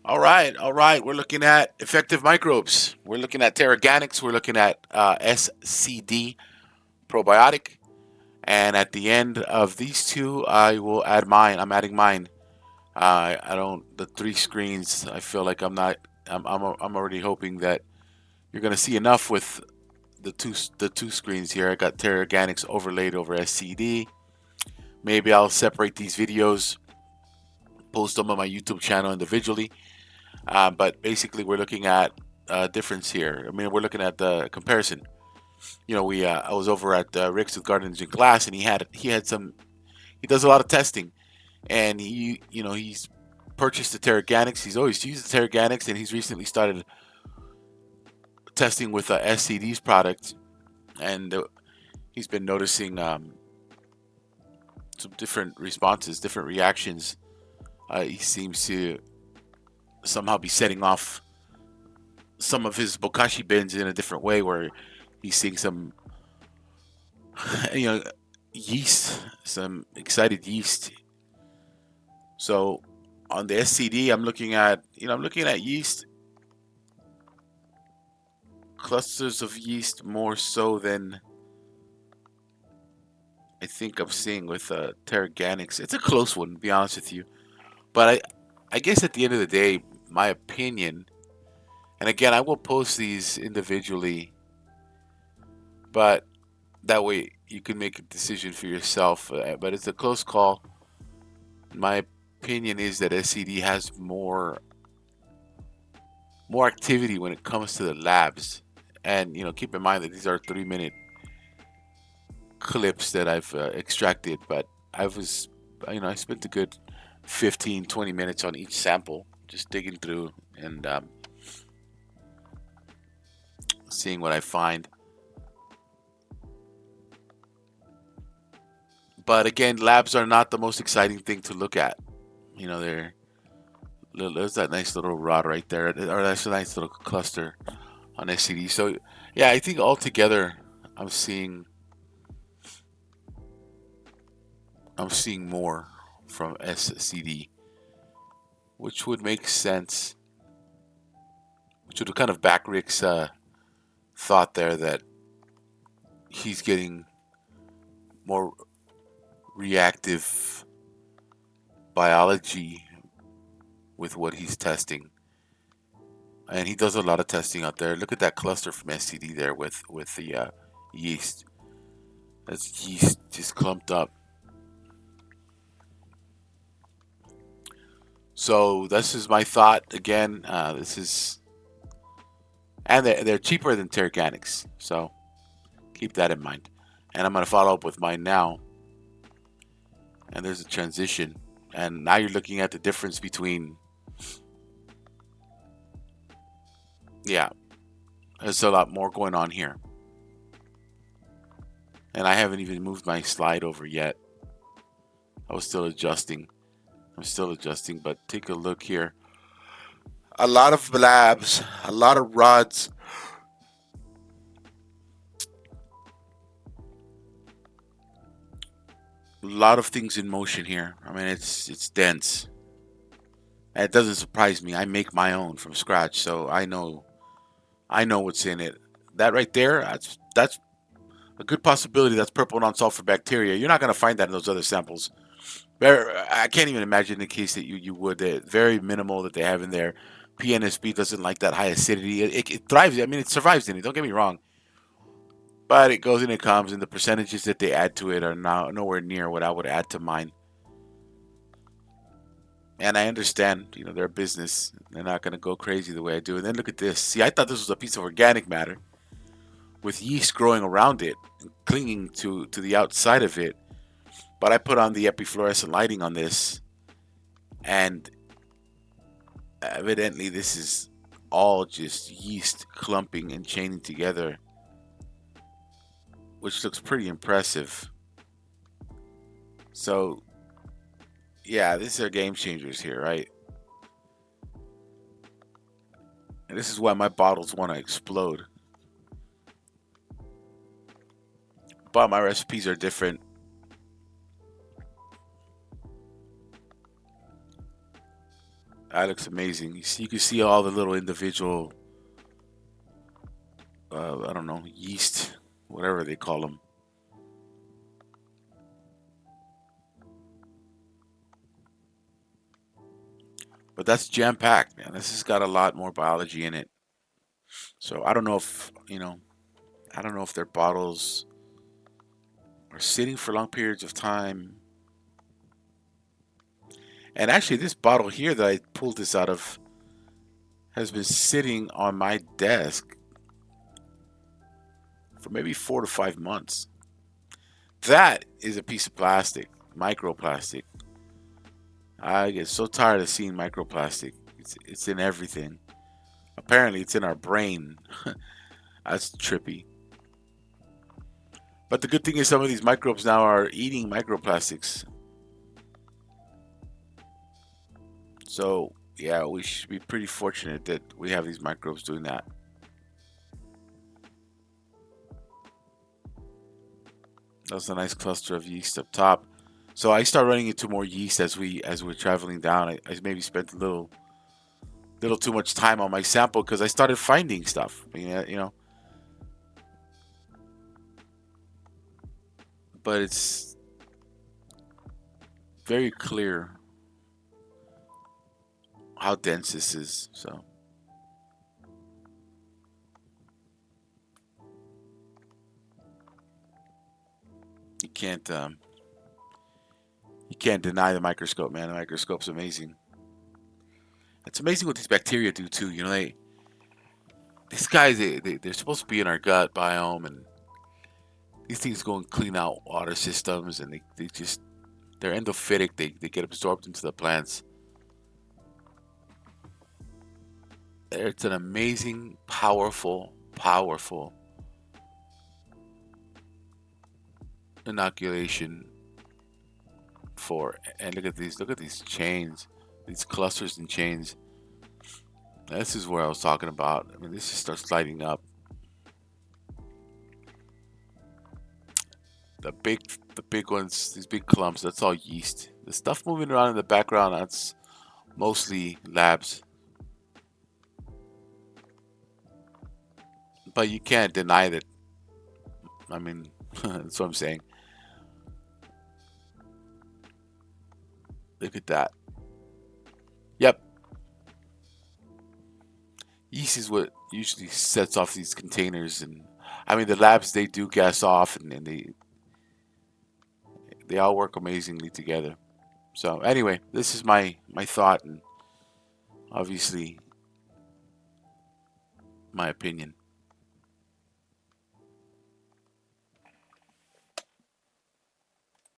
All right. We're looking at effective microbes. We're looking at Terraganix. We're looking at SCD probiotic. And at the end of these two, I will add mine. I'm adding mine. I don't. The three screens. I feel like I'm not. I'm already hoping that you're gonna see enough with the two screens here. I got Terraganix overlaid over SCD. Maybe I'll separate these videos, post them on my YouTube channel individually. But basically, we're looking at a difference here. I mean, we're looking at the comparison. We I was over at Rick's with Gardens in Glass, and he had some. He does a lot of testing, and he's purchased the Terraganix. He's always used the Terraganix, and he's recently started testing with SCD's product, and he's been noticing some different responses, different reactions. He seems to somehow be setting off some of his bokashi bins in a different way, where he's seeing some, you know, yeast, some excited yeast. So on the SCD, I'm looking at yeast clusters of yeast more so than I think I'm seeing with Terraganix. It's a close one, to be honest with you. But I guess at the end of the day, my opinion, and again, I will post these individually, but that way you can make a decision for yourself. But it's a close call. My opinion is that SCD has more activity when it comes to the labs. And keep in mind that these are 3-minute clips that I've extracted, but I spent a good 15, 20 minutes on each sample, just digging through and seeing what I find. But again, labs are not the most exciting thing to look at. There's that nice little rod right there, or that's a nice little cluster on SCD. So yeah, I think altogether, I'm seeing I'm seeing more from SCD, which would make sense, which would kind of back Rick's thought there that he's getting more reactive biology with what he's testing. And he does a lot of testing out there. Look at that cluster from SCD there with the yeast. That's yeast just clumped up. So this is my thought again. And they're cheaper than Terraganix, so keep that in mind. And I'm gonna follow up with mine now. And there's a transition, and now you're looking at the difference between. Yeah, there's a lot more going on here, and I haven't even moved my slide over yet. I was still adjusting. I'm still adjusting, but take a look here. A lot of labs, a lot of rods, a lot of things in motion here. I mean, it's dense. And it doesn't surprise me. I make my own from scratch, so I know what's in it. That right there, that's a good possibility. That's purple non-sulfur bacteria. You're not going to find that in those other samples. I can't even imagine the case that you would. Very minimal that they have in there. PNSB doesn't like that high acidity. It thrives. I mean, it survives in it. Don't get me wrong, but it goes and it comes, and the percentages that they add to it are now nowhere near what I would add to mine. And I understand, their business. They're not going to go crazy the way I do. And then look at this. See, I thought this was a piece of organic matter with yeast growing around it and clinging to the outside of it. But I put on the epifluorescent lighting on this, and evidently this is all just yeast clumping and chaining together, which looks pretty impressive. So, yeah, these are game changers here, right? And this is why my bottles want to explode. But my recipes are different. That looks amazing. You can see all the little individual, I don't know, yeast, whatever they call them. But that's jam packed, man. This has got a lot more biology in it. So I don't know if, I don't know if their bottles are sitting for long periods of time. And actually, this bottle here that I pulled this out of has been sitting on my desk for maybe 4 to 5 months. That is a piece of plastic, microplastic. I get so tired of seeing microplastic. It's in everything. Apparently, it's in our brain. That's trippy. But the good thing is some of these microbes now are eating microplastics. So, yeah, we should be pretty fortunate that we have these microbes doing that. That's a nice cluster of yeast up top. So I start running into more yeast as we're traveling down. I maybe spent a little too much time on my sample because I started finding stuff. But it's very clear how dense this is. So you can't deny the microscope, man. The microscope's amazing. It's amazing what these bacteria do too. These guys they're supposed to be in our gut biome, and these things go and clean out water systems, and they're endophytic. They get absorbed into the plants. It's an amazing, powerful inoculation for. And look at these chains, these clusters and chains. This is where I was talking about. I mean, this just starts lighting up. The big ones, these big clumps, that's all yeast. The stuff moving around in the background, that's mostly labs. But you can't deny that. I mean, that's what I'm saying. Look at that. Yep. Yeast is what usually sets off these containers, and I mean the labs, they do gas off, and they all work amazingly together. So anyway, this is my thought, and obviously my opinion.